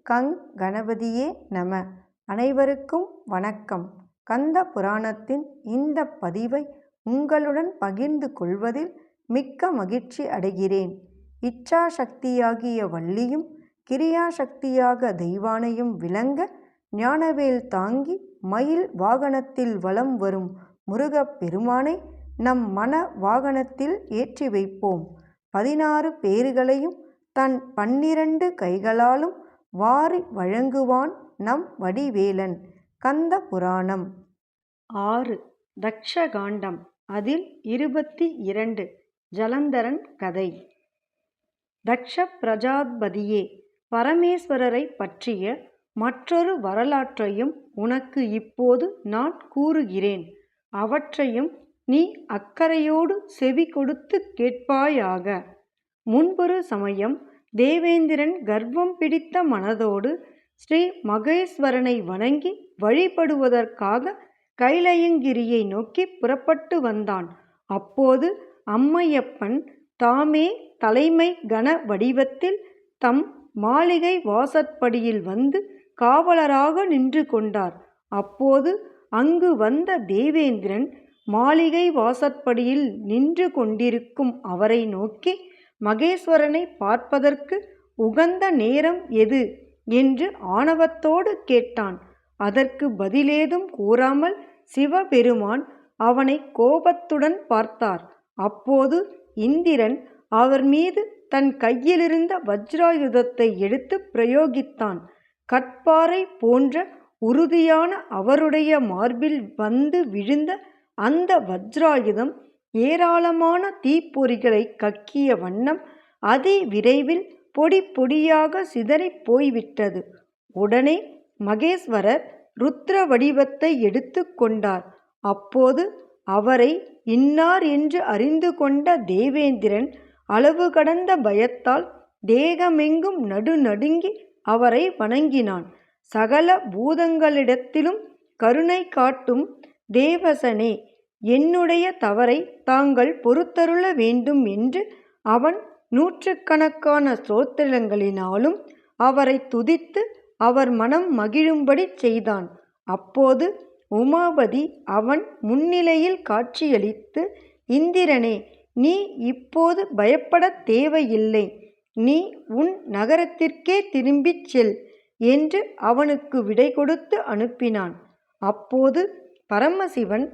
கங் கணபதியே நம. அனைவருக்கும் வணக்கம். கந்த புராணத்தின் இந்த பதிவை உங்களுடன் பகிர்ந்து கொள்வதில் மிக்க மகிழ்ச்சி அடைகிறேன். இச்சாசக்தியாகிய வள்ளியும் கிரியாசக்தியாக தெய்வானையும் விளங்க ஞானவேல் தாங்கி மயில் வாகனத்தில் வலம் வரும் முருகப் பெருமானை நம் மன வாகனத்தில் ஏற்றி வைப்போம். 16 பேறுகளையும் தன் 12 கைகளாலும் வாரி வழங்குவான் நம் வடிவேலன். கந்த புராணம் 6 தக்ஷகாண்டம். அதில் 22 ஜலந்தரன் கதை. தக்ஷ பிரஜாபதியே, பரமேஸ்வரரை பற்றிய மற்றொரு வரலாற்றையும் உனக்கு இப்போது நான் கூறுகிறேன். அவற்றையும் நீ அக்கறையோடு செவி கொடுத்து கேட்பாயாக. முன்பொரு சமயம் தேவேந்திரன் கர்வம் பிடித்த மனதோடு ஸ்ரீ மகேஸ்வரனை வணங்கி வழிபடுவதற்காக கைலயங்கிரியை நோக்கி புறப்பட்டு வந்தான். அப்போது அம்மையப்பன் தாமே தலைமை கன வடிவத்தில் தம் மாளிகை வாசற்படியில் வந்து காவலராக நின்று கொண்டார். அப்போது அங்கு வந்த தேவேந்திரன் மாளிகை வாசற்படியில் நின்று கொண்டிருக்கும் அவரை நோக்கி, மகேஸ்வரனை பார்ப்பதற்கு உகந்த நேரம் எது என்று ஆணவத்தோடு கேட்டான். அதற்கு பதிலேதும் கூறாமல் சிவபெருமான் அவனை கோபத்துடன் பார்த்தார். அப்போது இந்திரன் அவர் மீது தன் கையிலிருந்த வஜ்ராயுதத்தை எடுத்து பிரயோகித்தான். கற்பாறை போன்ற உறுதியான அவருடைய மார்பில் வந்து விழுந்த அந்த வஜ்ராயுதம் ஏராளமான தீப்பொறிகளை கக்கிய வண்ணம் அதி விரைவில் பொடி பொடியாக சிதறி போய்விட்டது. உடனே மகேஸ்வரர் ருத்ர வடிவத்தை எடுத்து கொண்டார். அப்போது அவரை இன்னார் என்று அறிந்து கொண்ட தேவேந்திரன் அளவு கடந்த பயத்தால் தேகமெங்கும் நடுநடுங்கி அவரை வணங்கினான். சகல பூதங்களிடத்திலும் கருணை காட்டும் தேவசனே, என்னுடைய தவறை தாங்கள் பொறுத்தருள வேண்டும் என்று அவன் நூற்றுக்கணக்கான ஸ்தோத்திரங்களினாலும் அவரை துதித்து அவர் மனம் மகிழும்படி செய்தான். அப்போது உமாபதி அவன் முன்னிலையில் காட்சியளித்து, இந்திரனே, நீ இப்போது பயப்படத் தேவையில்லை. நீ உன் நகரத்திற்கே திரும்பிச் செல் என்று அவனுக்கு விடை கொடுத்து அனுப்பினான். அப்போது பரமசிவன்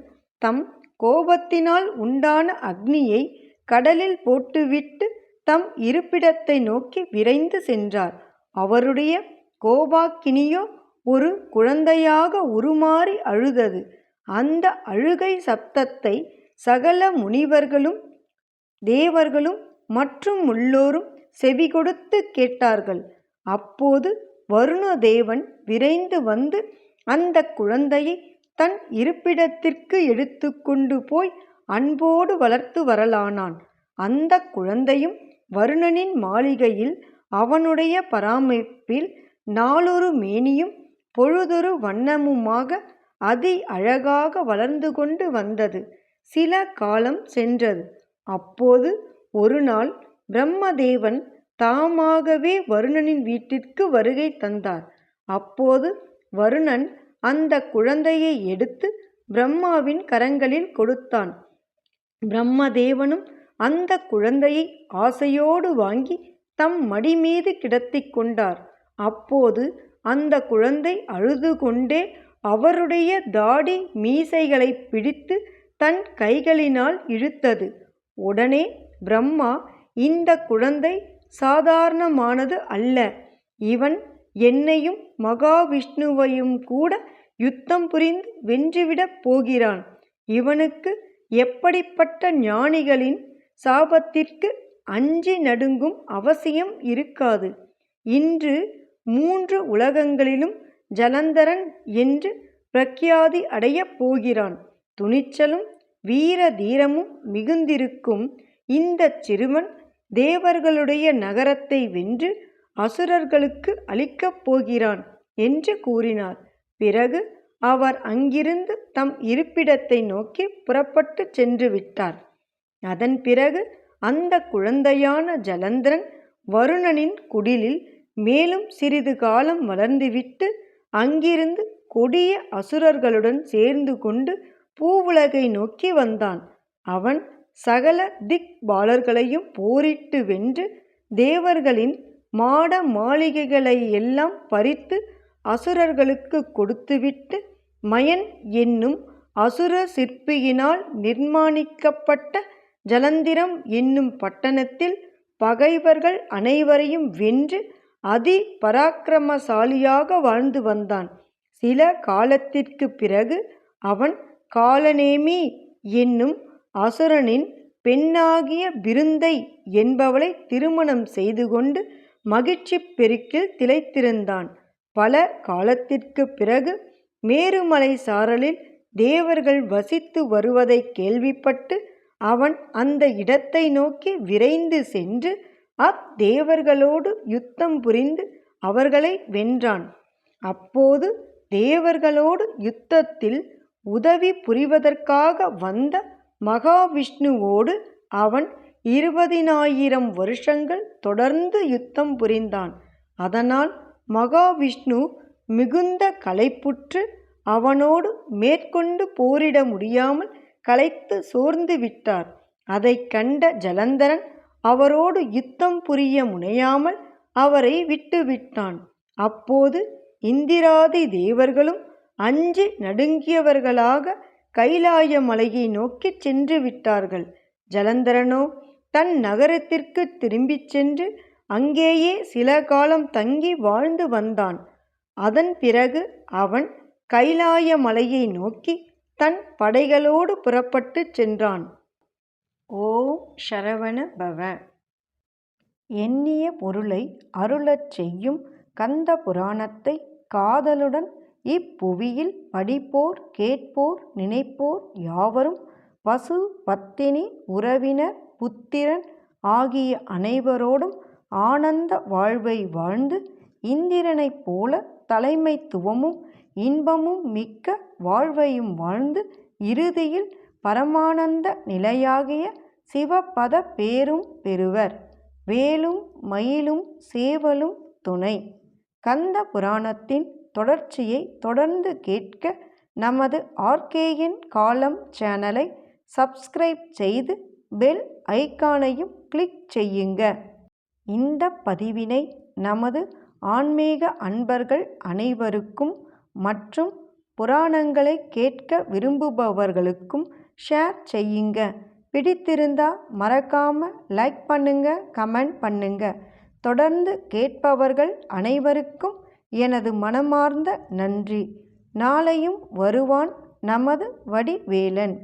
தம் கோபத்தினால் உண்டான அக்னியை கடலில் போட்டுவிட்டு தம் இருப்பிடத்தை நோக்கி விரைந்து சென்றார். அவருடைய கோபாக்கினியோ ஒரு குழந்தையாக உருமாறி அழுதது. அந்த அழுகை சப்தத்தை சகல முனிவர்களும் தேவர்களும் மற்றும் உள்ளோரும் செவி கொடுத்து கேட்டார்கள். அப்போது வருணதேவன் விரைந்து வந்து அந்த குழந்தையை தன் இருப்பிடத்திற்கு எடுத்து கொண்டு போய் அன்போடு வளர்த்து வரலானான். அந்த குழந்தையும் வருணனின் மாளிகையில் அவனுடைய பராமரிப்பில் நாளொரு மேனியும் பொழுதொரு வண்ணமுமாக அதி அழகாக வளர்ந்து கொண்டு வந்தது. சில காலம் சென்றது. அப்போது ஒரு நாள் பிரம்மதேவன் தாமாகவே வருணனின் வீட்டிற்கு வருகை தந்தார். அப்போது வருணன் அந்த குழந்தையை எடுத்து பிரம்மாவின் கரங்களில் கொடுத்தான். பிரம்மதேவனும் அந்த குழந்தையை ஆசையோடு வாங்கி தம் மடி மீது கிடத்தி கொண்டார். அப்போது அந்த குழந்தை அழுது கொண்டே அவருடைய தாடி மீசைகளை பிடித்து தன் கைகளினால் இழுத்தது. உடனே பிரம்மா, இந்த குழந்தை சாதாரணமானது அல்ல, இவன் என்னையும் மகாவிஷ்ணுவையும் கூட யுத்தம் புரிந்து வென்றுவிடப் போகிறான். இவனுக்கு எப்படிப்பட்ட ஞானிகளின் சாபத்திற்கு அஞ்சி நடுங்கும் அவசியம் இருக்காது. இன்று 3 உலகங்களிலும் ஜலந்தரன் என்று பிரக்யாதி அடையப் போகிறான். துணிச்சலும் வீர தீரமும் மிகுந்திருக்கும் இந்த சிறுவன் தேவர்களுடைய நகரத்தை வென்று அசுரர்களுக்கு அளிக்கப் போகிறான் என்று கூறினார். பிறகு அவர் அங்கிருந்து தம் இருப்பிடத்தை நோக்கி புறப்பட்டு சென்று விட்டார். அதன் பிறகு அந்த குழந்தையான ஜலந்தரன் வருணனின் குடிலில் மேலும் சிறிது காலம் வளர்ந்துவிட்டு அங்கிருந்து கொடிய அசுரர்களுடன் சேர்ந்து கொண்டு பூவுலகை நோக்கி வந்தான். அவன் சகல திக்பாலர்களையும் போரிட்டு வென்று தேவர்களின் மாட மாளிகைகளை எல்லாம் பறித்து அசுரர்களுக்கு கொடுத்துவிட்டு மயன் என்னும் அசுர சிற்பியினால் நிர்மாணிக்கப்பட்ட ஜலந்திரம் என்னும் பட்டணத்தில் பகைவர்கள் அனைவரையும் வென்று அதி பராக்கிரமசாலியாக வாழ்ந்து வந்தான். சில காலத்திற்கு பிறகு அவன் காலநேமி என்னும் அசுரனின் பெண்ணாகிய பிருந்தை என்பவளை திருமணம் செய்து கொண்டு மகிழ்ச்சி பெருக்கில் திளைத்திருந்தான். பல காலத்திற்கு பிறகு மேருமலை சாரலில் தேவர்கள் வசித்து வருவதை கேள்விப்பட்டு அவன் அந்த இடத்தை நோக்கி விரைந்து சென்று அத்தேவர்களோடு யுத்தம் புரிந்து அவர்களை வென்றான். அப்போது தேவர்களோடு யுத்தத்தில் உதவி புரிவதற்காக வந்த மகாவிஷ்ணுவோடு அவன் 20,000 வருஷங்கள் தொடர்ந்து யுத்தம் புரிந்தான். அதனால் மகாவிஷ்ணு மிகுந்த களைப்புற்று அவனோடு மேற்கொண்டு போரிட முடியாமல் களைத்து சோர்ந்து விட்டார். அதை கண்ட ஜலந்தரன் அவரோடு யுத்தம் புரிய முனையாமல் அவரை விட்டுவிட்டான். அப்போது இந்திராதி தேவர்களும் அஞ்சி நடுங்கியவர்களாக கைலாய மலையை நோக்கி சென்று விட்டார்கள். ஜலந்தரனோ தன் நகரத்திற்கு திரும்பிச் சென்று அங்கேயே சில காலம் தங்கி வாழ்ந்து வந்தான். அதன் பிறகு அவன் கைலாய மலையை நோக்கி தன் படைகளோடு புறப்பட்டு சென்றான். ஓம் சரவண பவ. எண்ணிய பொருளை அருளச் செய்யும் கந்த புராணத்தை காதலுடன் இப்புவியில் படிப்போர் கேட்போர் நினைப்போர் யாவரும் பசு பத்தினி உறவினர் புத்திரன் ஆகிய அனைவரோடும் ஆனந்த வாழ்வை வாழ்ந்து இந்திரனைப் போல தலைமைத்துவமும் இன்பமும் மிக்க வாழ்வையும் வாழ்ந்து இறுதியில் பரமானந்த நிலையாகிய சிவபத பேரும் பெறுவர். வேலும் மயிலும் சேவலும் துணை. கந்த புராணத்தின் தொடர்ச்சியை தொடர்ந்து கேட்க நமது ஆர்கேஎன் காலம் சேனலை சப்ஸ்கிரைப் செய்து பெல் ஐகானையும் கிளிக் செய்யுங்க. இந்த பதிவினை நமது ஆன்மீக அன்பர்கள் அனைவருக்கும் மற்றும் புராணங்களை கேட்க விரும்புபவர்களுக்கும் ஷேர் செய்யுங்க. பிடித்திருந்தா மறக்காம லைக் பண்ணுங்க, கமெண்ட் பண்ணுங்க. தொடர்ந்து கேட்பவர்கள் அனைவருக்கும் எனது மனமார்ந்த நன்றி. நாளையும் வருவான் நமது வடிவேலன்.